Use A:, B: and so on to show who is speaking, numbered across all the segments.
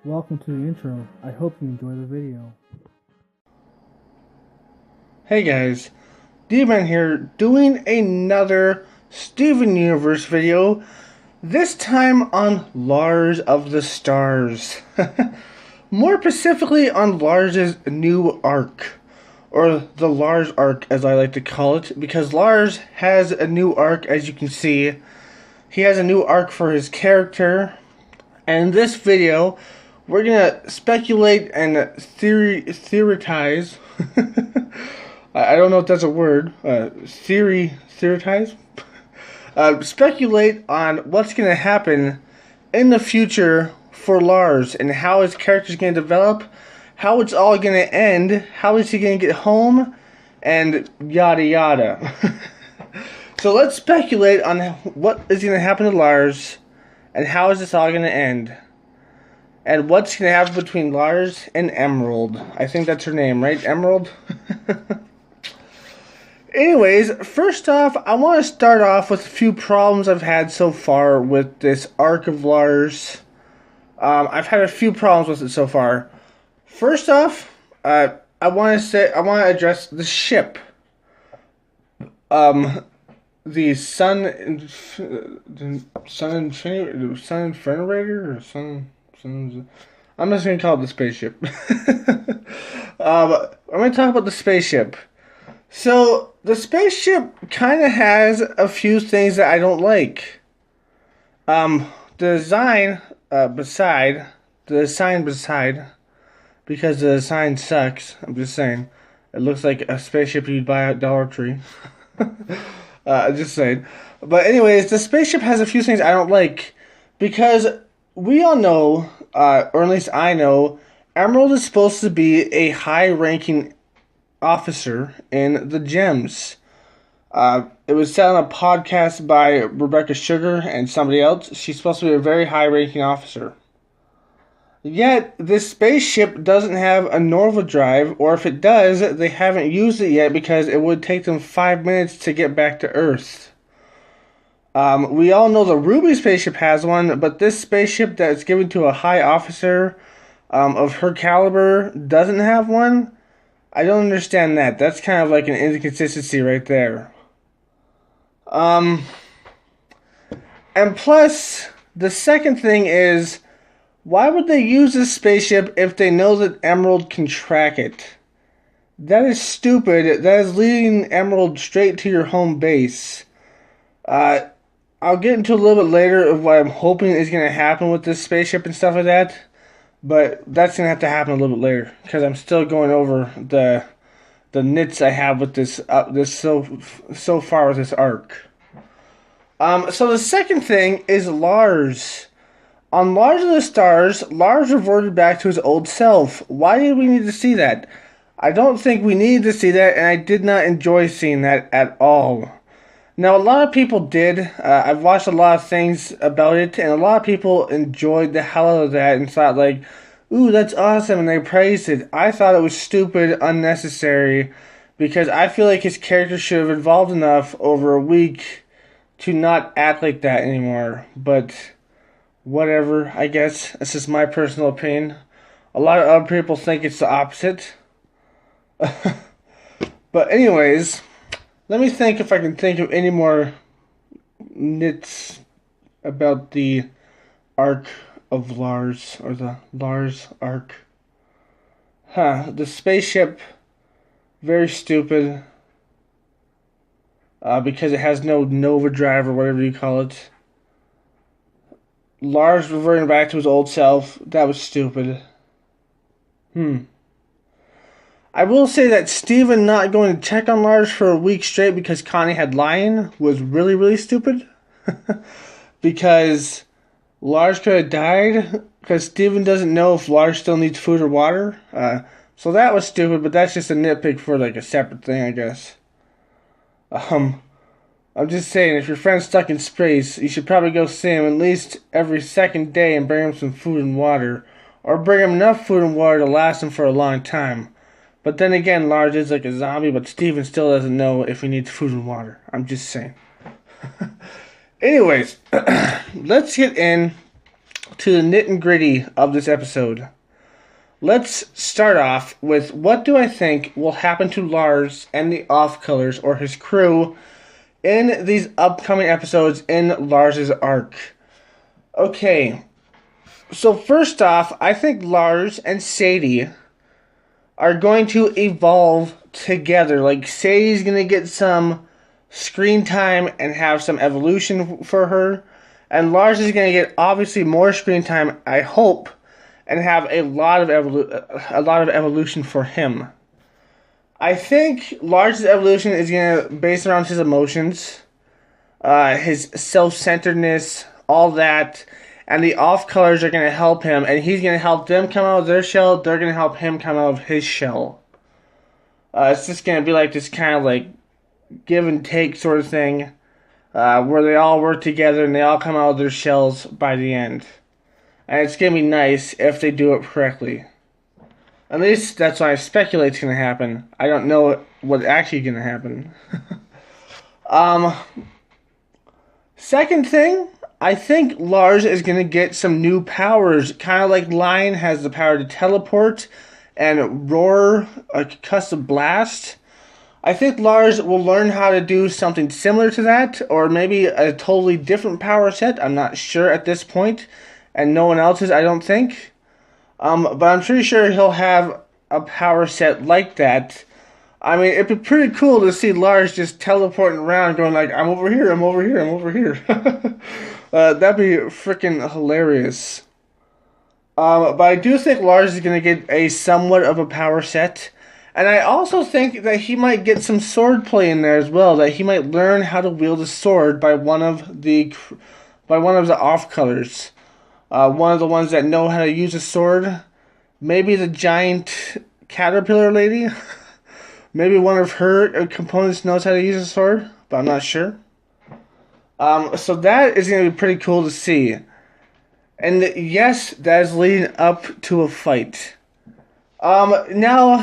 A: Welcome to the intro. I hope you enjoy the video.
B: Hey guys, D-Man here, doing another Steven Universe video, this time on Lars of the Stars. More specifically on Lars's new arc, or the Lars arc as I like to call it, because Lars has a new arc, as you can see. He has a new arc for his character, and in this video, we're gonna speculate and theorize. I don't know if that's a word. Theorize? Speculate on what's gonna happen in the future for Lars and how his character's gonna develop, how it's all gonna end, how is he gonna get home, and yada yada. So let's speculate on what is gonna happen to Lars and how is this all gonna end. And what's going to happen between Lars and Emerald. I think that's her name, right? Emerald? Anyways, first off, I want to start off with a few problems I've had so far with this arc of Lars. I've had a few problems with it so far. First off, I want to address the ship. The Sun Infinerator or Sun. I'm just going to call it the spaceship. I'm going to talk about the spaceship. So, the spaceship kind of has a few things that I don't like. The design beside, because the design sucks. I'm just saying. It looks like a spaceship you'd buy at Dollar Tree. Just saying. But anyways, the spaceship has a few things I don't like. Because we all know, or at least I know, Emerald is supposed to be a high-ranking officer in the Gems. It was said on a podcast by Rebecca Sugar and somebody else. She's supposed to be a very high-ranking officer. Yet, this spaceship doesn't have a Nova drive, or if it does, they haven't used it yet because it would take them 5 minutes to get back to Earth. We all know the Ruby spaceship has one, but this spaceship that's given to a high officer of her caliber doesn't have one. I don't understand that. That's kind of like an inconsistency right there. And plus, the second thing is, why would they use this spaceship if they know that Emerald can track it? That is stupid. That is leading Emerald straight to your home base. I'll get into a little bit later of what I'm hoping is going to happen with this spaceship and stuff like that. But that's going to have to happen a little bit later. Because I'm still going over the nits I have with this so far with this arc. So the second thing is Lars. On Lars of the Stars, Lars reverted back to his old self. Why did we need to see that? I don't think we needed to see that, and I did not enjoy seeing that at all. Now, a lot of people did. I've watched a lot of things about it, and a lot of people enjoyed the hell out of that and thought, like, ooh, that's awesome, and they praised it. I thought it was stupid, unnecessary, because I feel like his character should have evolved enough over a week to not act like that anymore. But, whatever, I guess. That's just my personal opinion. A lot of other people think it's the opposite. But anyways, let me think if I can think of any more nits about the arc of Lars, or the Lars arc. The spaceship, very stupid, because it has no Nova drive or whatever you call it. Lars reverting back to his old self, that was stupid. I will say that Steven not going to check on Lars for a week straight because Connie had lion was really, really stupid. Because Lars could have died because Steven doesn't know if Lars still needs food or water. So that was stupid, but that's just a nitpick for like a separate thing, I guess. I'm just saying, if your friend's stuck in space, you should probably go see him at least every second day and bring him some food and water. Or bring him enough food and water to last him for a long time. But then again, Lars is like a zombie, but Steven still doesn't know if he needs food and water. I'm just saying. Anyways, let's get in to the nit and gritty of this episode. Let's start off with what do I think will happen to Lars and the Off-Colors or his crew in these upcoming episodes in Lars's arc. Okay, so first off, I think Lars and Sadie are going to evolve together. Like, Sadie's going to get some screen time and have some evolution for her. And Lars is going to get, obviously, more screen time, I hope, and have a lot of evolution for him. I think Lars' evolution is going to base around his emotions, his self-centeredness, all that. And the Off-Colors are going to help him, and he's going to help them come out of their shell. They're going to help him come out of his shell. It's just going to be like this kind of like give and take sort of thing, where they all work together and they all come out of their shells by the end. And it's going to be nice if they do it correctly. At least that's what I speculate is going to happen. I don't know what's actually going to happen. Second thing, I think Lars is going to get some new powers, kind of like Lion has the power to teleport and roar a concussive blast. I think Lars will learn how to do something similar to that, or maybe a totally different power set. I'm not sure at this point, and no one else is, I don't think. But I'm pretty sure he'll have a power set like that. I mean, it'd be pretty cool to see Lars just teleporting around, going like, I'm over here, I'm over here, I'm over here. That'd be freaking hilarious. But I do think Lars is going to get a somewhat of a power set. And I also think that he might get some sword play in there as well. That he might learn how to wield a sword by one of the Off-Colors. One of the ones that know how to use a sword. Maybe the giant caterpillar lady. Maybe one of her components knows how to use a sword, but I'm not sure. So that is going to be pretty cool to see. And yes, that is leading up to a fight. Now,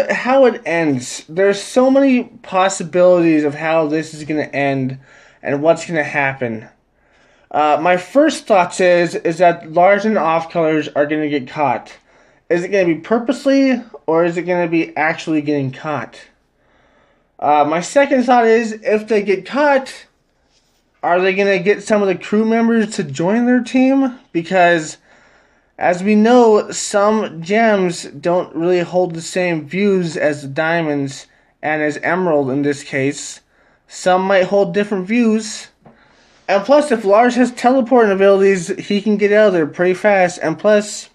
B: how it ends. There's so many possibilities of how this is going to end and what's going to happen. My first thoughts is that Lars and Off-Colors are going to get caught. Is it going to be purposely, or is it going to be actually getting caught? My second thought is, if they get caught, are they going to get some of the crew members to join their team? Because, as we know, some gems don't really hold the same views as the diamonds, and as Emerald in this case. Some might hold different views. And plus, if Lars has teleporting abilities, he can get out of there pretty fast. And plus,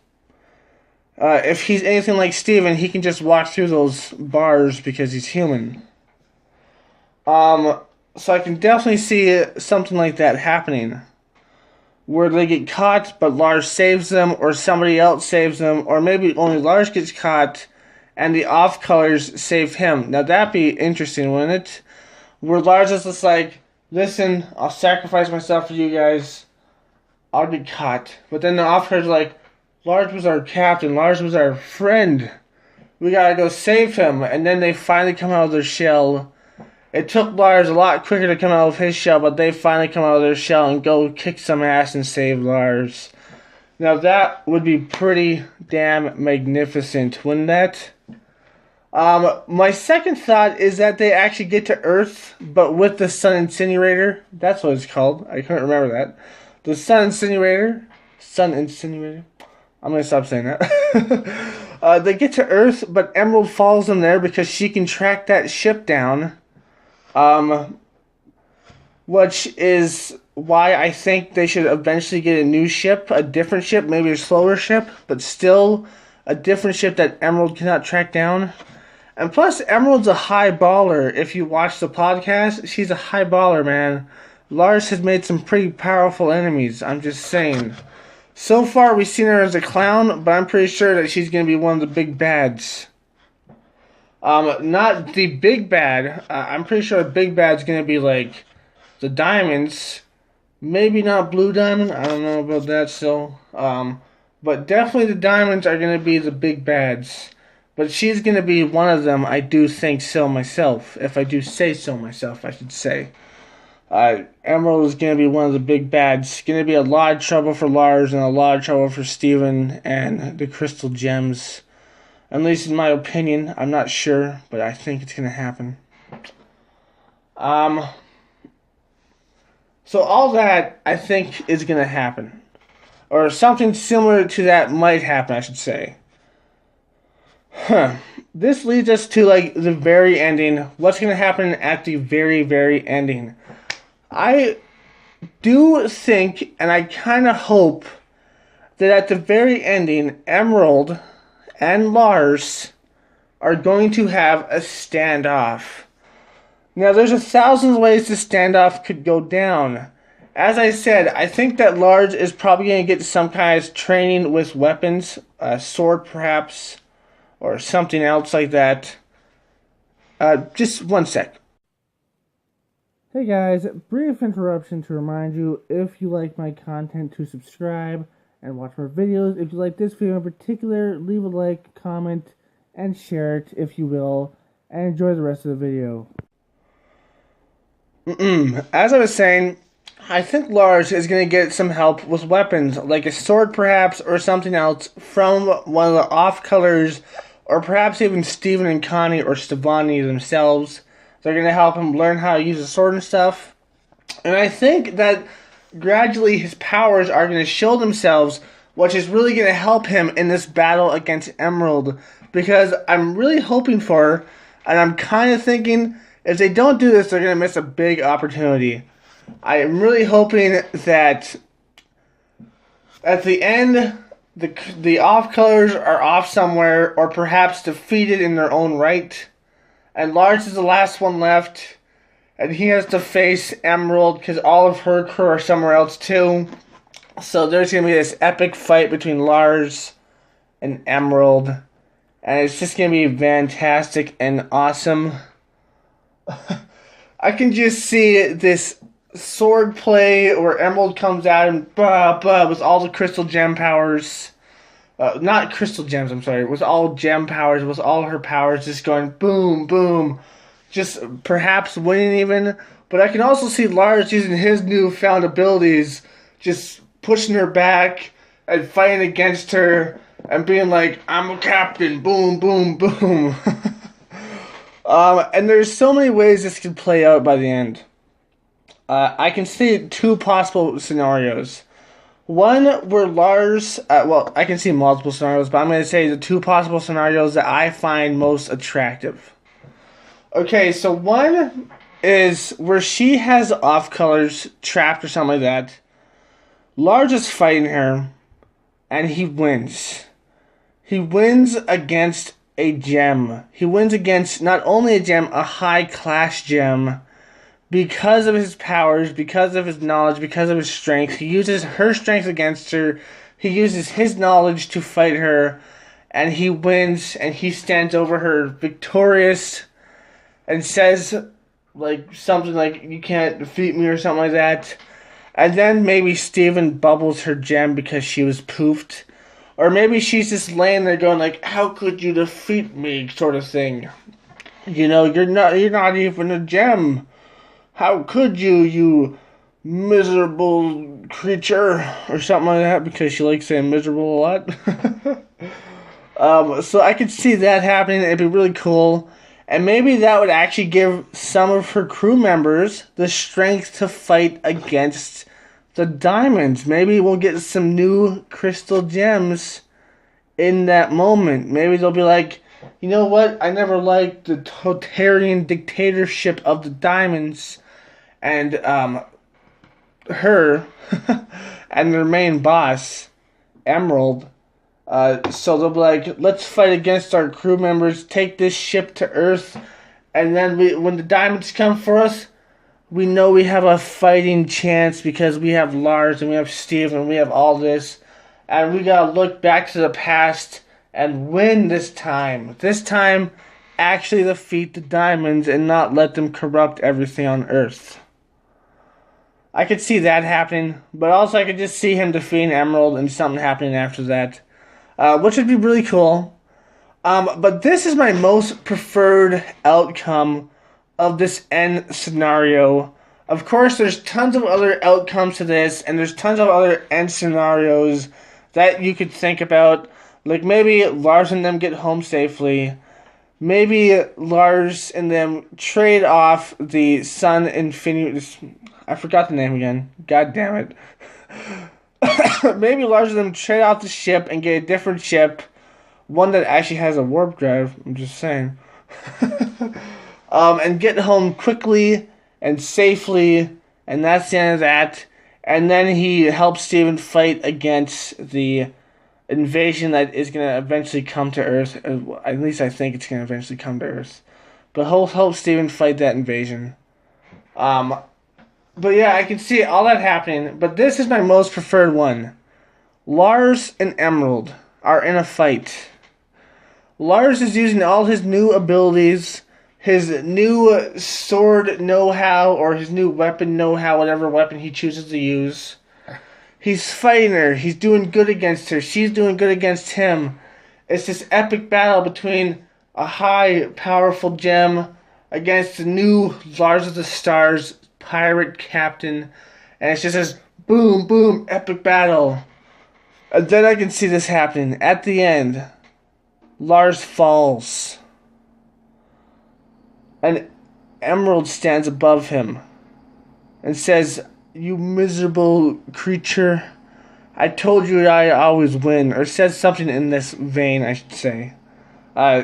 B: if he's anything like Steven, he can just walk through those bars because he's human. So I can definitely see something like that happening. Where they get caught, but Lars saves them, or somebody else saves them, or maybe only Lars gets caught, and the Off-Colors save him. Now that'd be interesting, wouldn't it? Where Lars is just like, listen, I'll sacrifice myself for you guys. I'll get caught. But then the Off-Colors are like, Lars was our captain. Lars was our friend. We gotta go save him. And then they finally come out of their shell. It took Lars a lot quicker to come out of his shell, but they finally come out of their shell and go kick some ass and save Lars. Now that would be pretty damn magnificent, wouldn't that? My second thought is that they actually get to Earth, but with the Sun Incinerator. That's what it's called. I couldn't remember that. The Sun Incinerator. Sun Incinerator. I'm going to stop saying that. They get to Earth, but Emerald follows them there because she can track that ship down. Which is why I think they should eventually get a new ship, a different ship, maybe a slower ship, but still a different ship that Emerald cannot track down. And plus, Emerald's a high baller. If you watch the podcast, she's a high baller, man. Lars has made some pretty powerful enemies, I'm just saying. So far, we've seen her as a clown, but I'm pretty sure that she's going to be one of the big bads. Not the big bad. I'm pretty sure the big bad's going to be like the diamonds. Maybe not Blue Diamond. I don't know about that still. But definitely the diamonds are going to be the big bads. But she's going to be one of them. I do think so myself. If I do say so myself, I should say. Emerald is going to be one of the big bads. It's going to be a lot of trouble for Lars and a lot of trouble for Steven and the crystal gems. At least in my opinion. I'm not sure, but I think it's going to happen. So all that, I think, is going to happen. Or something similar to that might happen, I should say. This leads us to, like, the very ending. What's going to happen at the very, very ending? I do think, and I kind of hope, that at the very ending, Emerald and Lars are going to have a standoff. Now, there's 1,000 ways the standoff could go down. As I said, I think that Lars is probably going to get some kind of training with weapons, a sword perhaps, or something else like that. Just one sec.
A: Hey guys, brief interruption to remind you, if you like my content, to subscribe and watch more videos. If you like this video in particular, leave a like, comment, and share it if you will, and enjoy the rest of the video.
B: As I was saying, I think Lars is going to get some help with weapons, like a sword perhaps, or something else, from one of the off-colors, or perhaps even Steven and Connie or Stevani themselves. They're going to help him learn how to use a sword and stuff. And I think that gradually his powers are going to show themselves, which is really going to help him in this battle against Emerald. Because I'm really hoping for, and I'm kind of thinking, if they don't do this, they're going to miss a big opportunity. I am really hoping that at the end, the off-colors are off somewhere, or perhaps defeated in their own right. And Lars is the last one left, and he has to face Emerald because all of her crew are somewhere else too. So there's going to be this epic fight between Lars and Emerald, and it's just going to be fantastic and awesome. I can just see this sword play where Emerald comes out and with all the crystal gem powers. Not crystal gems, I'm sorry. With all gem powers, with all her powers just going boom, boom. Just perhaps winning even. But I can also see Lars using his newfound abilities, just pushing her back and fighting against her and being like, I'm a captain, boom, boom, boom. And there's so many ways this could play out by the end. I can see two possible scenarios. One where Lars, I can see multiple scenarios, but I'm going to say the two possible scenarios that I find most attractive. Okay, so one is where she has off-colors trapped or something like that. Lars is fighting her, and he wins. He wins against a gem. He wins against not only a gem, a high-class gem. Because of his powers, because of his knowledge, because of his strength, he uses her strength against her. He uses his knowledge to fight her, and he wins, and he stands over her victorious, and says, like, something like, you can't defeat me, or something like that. And then maybe Steven bubbles her gem because she was poofed. Or maybe she's just laying there going like, how could you defeat me, sort of thing. You know, you're not even a gem. How could you miserable creature, or something like that, because she likes saying miserable a lot. So I could see that happening. It'd be really cool. And maybe that would actually give some of her crew members the strength to fight against the diamonds. Maybe we'll get some new crystal gems in that moment. Maybe they'll be like, you know what? I never liked the totalitarian dictatorship of the diamonds. And her and their main boss, Emerald. So they'll be like, let's fight against our crew members, take this ship to Earth, and then when the diamonds come for us, we know we have a fighting chance because we have Lars and we have Steve and we have all this. And we gotta look back to the past and win this time. This time, actually defeat the diamonds and not let them corrupt everything on Earth. I could see that happening, but also I could just see him defeating Emerald and something happening after that, which would be really cool. But this is my most preferred outcome of this end scenario. Of course, there's tons of other outcomes to this, and there's tons of other end scenarios that you could think about. Like maybe Lars and them get home safely. Maybe Lars and them trade off the Sun Infinity. I forgot the name again. God damn it. Maybe Lars and them trade off the ship and get a different ship. One that actually has a warp drive. I'm just saying. And get home quickly and safely. And that's the end of that. And then he helps Steven fight against the invasion that is going to eventually come to Earth. At least I think it's going to eventually come to Earth. But he'll help Steven fight that invasion. But yeah, I can see all that happening. But this is my most preferred one. Lars and Emerald are in a fight. Lars is using all his new abilities, his new sword know-how, or his new weapon know-how, whatever weapon he chooses to use. He's fighting her. He's doing good against her. She's doing good against him. It's this epic battle between a high, powerful gem against the new Lars of the Stars pirate captain. And it's just this boom, boom, epic battle. And then I can see this happening. At the end, Lars falls. And Emerald stands above him and says, "You miserable creature. I told you I always win." Or says something in this vein, I should say.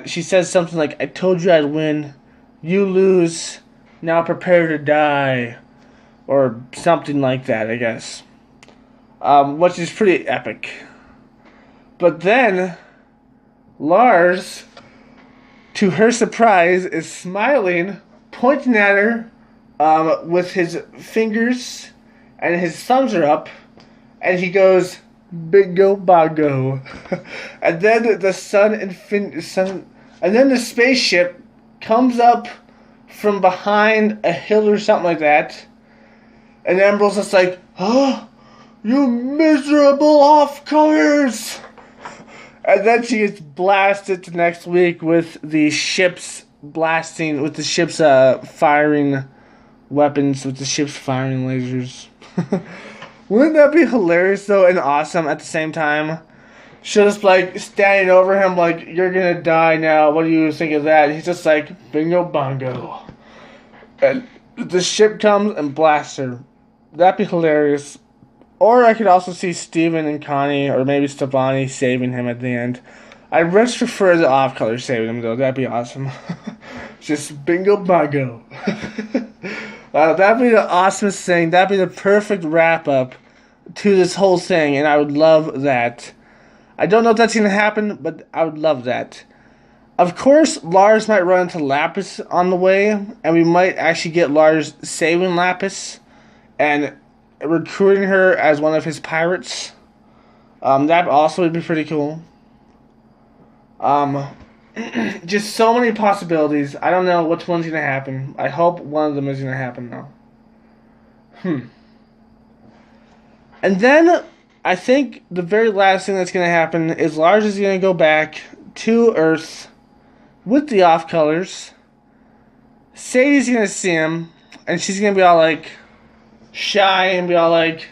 B: She says something like, "I told you I'd win. You lose. Now prepare to die." Or something like that, I guess. Which is pretty epic. But then, Lars, to her surprise, is smiling, pointing at her with his fingers, and his thumbs are up, and he goes, "Bingo bongo." And then the sun, and then the spaceship comes up from behind a hill or something like that, and Emerald's just like, "Oh, you miserable off-colors!" And then she gets blasted to next week with the ship's blasting, with the ship's firing weapons, with the ship's firing lasers. Wouldn't that be hilarious though and awesome at the same time? She'll just like standing over him like, "You're gonna die now. What do you think of that?" And he's just like, "Bingo bongo." And the ship comes and blasts her. That'd be hilarious. Or I could also see Steven and Connie, or maybe Stefani, saving him at the end. I'd much prefer the off-color saving him, though. That'd be awesome. Just bingo bongo. That'd be the awesomest thing. That'd be the perfect wrap-up to this whole thing, and I would love that. I don't know if that's going to happen, but I would love that. Of course, Lars might run into Lapis on the way, and we might actually get Lars saving Lapis and recruiting her as one of his pirates. That also would be pretty cool. Just so many possibilities. I don't know which one's gonna happen. I hope one of them is gonna happen though. And then I think the very last thing that's gonna happen is Lars is gonna go back to Earth with the off-colors. Sadie's gonna see him, and she's gonna be all like shy and be all like,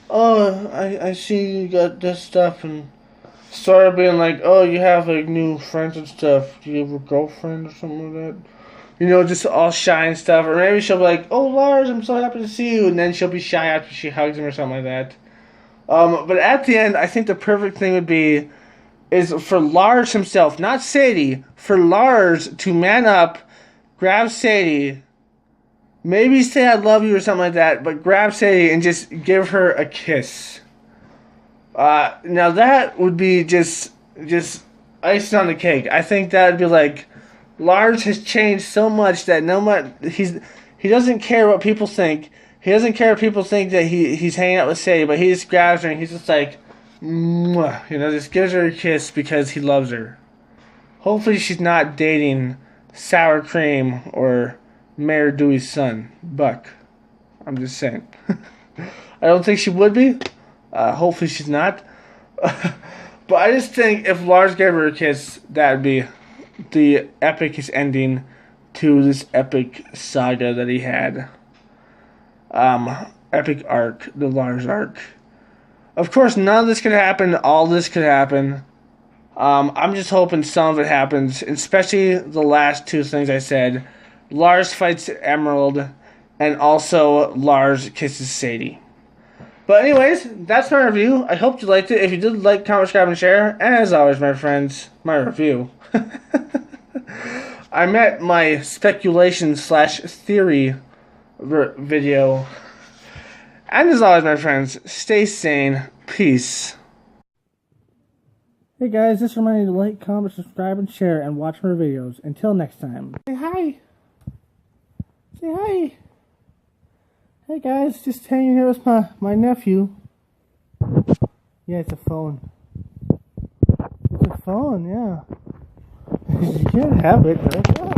B: "Oh, I see you got this stuff," and sort of being like, "Oh, you have like new friends and stuff. Do you have a girlfriend or something like that?" You know, just all shy and stuff. Or maybe she'll be like, "Oh, Lars, I'm so happy to see you," and then she'll be shy after she hugs him or something like that. But at the end, I think the perfect thing would be is for Lars himself, not Sadie, for Lars to man up, grab Sadie, maybe say "I love you" or something like that, but grab Sadie and just give her a kiss. Now that would be just icing on the cake. I think that would be like, Lars has changed so much that he doesn't care what people think. He doesn't care if people think that he's hanging out with Sadie, but he just grabs her and he's just like, mwah, just gives her a kiss because he loves her. Hopefully she's not dating Sour Cream or Mayor Dewey's son, Buck. I'm just saying. I don't think she would be. Hopefully she's not. But I just think if Lars gave her a kiss, that would be the epicest ending to this epic saga that he had. epic arc, the Lars arc. Of course, none of this could happen. All this could happen. I'm just hoping some of it happens, especially the last two things I said. Lars fights Emerald, and also Lars kisses Sadie. But anyways, that's my review. I hope you liked it. If you did, like, comment, subscribe, and share. And as always, my friends, my review. I'm at my speculation/theory video. And as always, my friends, stay sane. Peace.
A: Hey guys, just remind you to like, comment, subscribe, and share, and watch more videos. Until next time. Say hi. Say hi. Hey guys, just hanging here with my nephew. Yeah, it's a phone. It's a phone, yeah. You can't have it, right?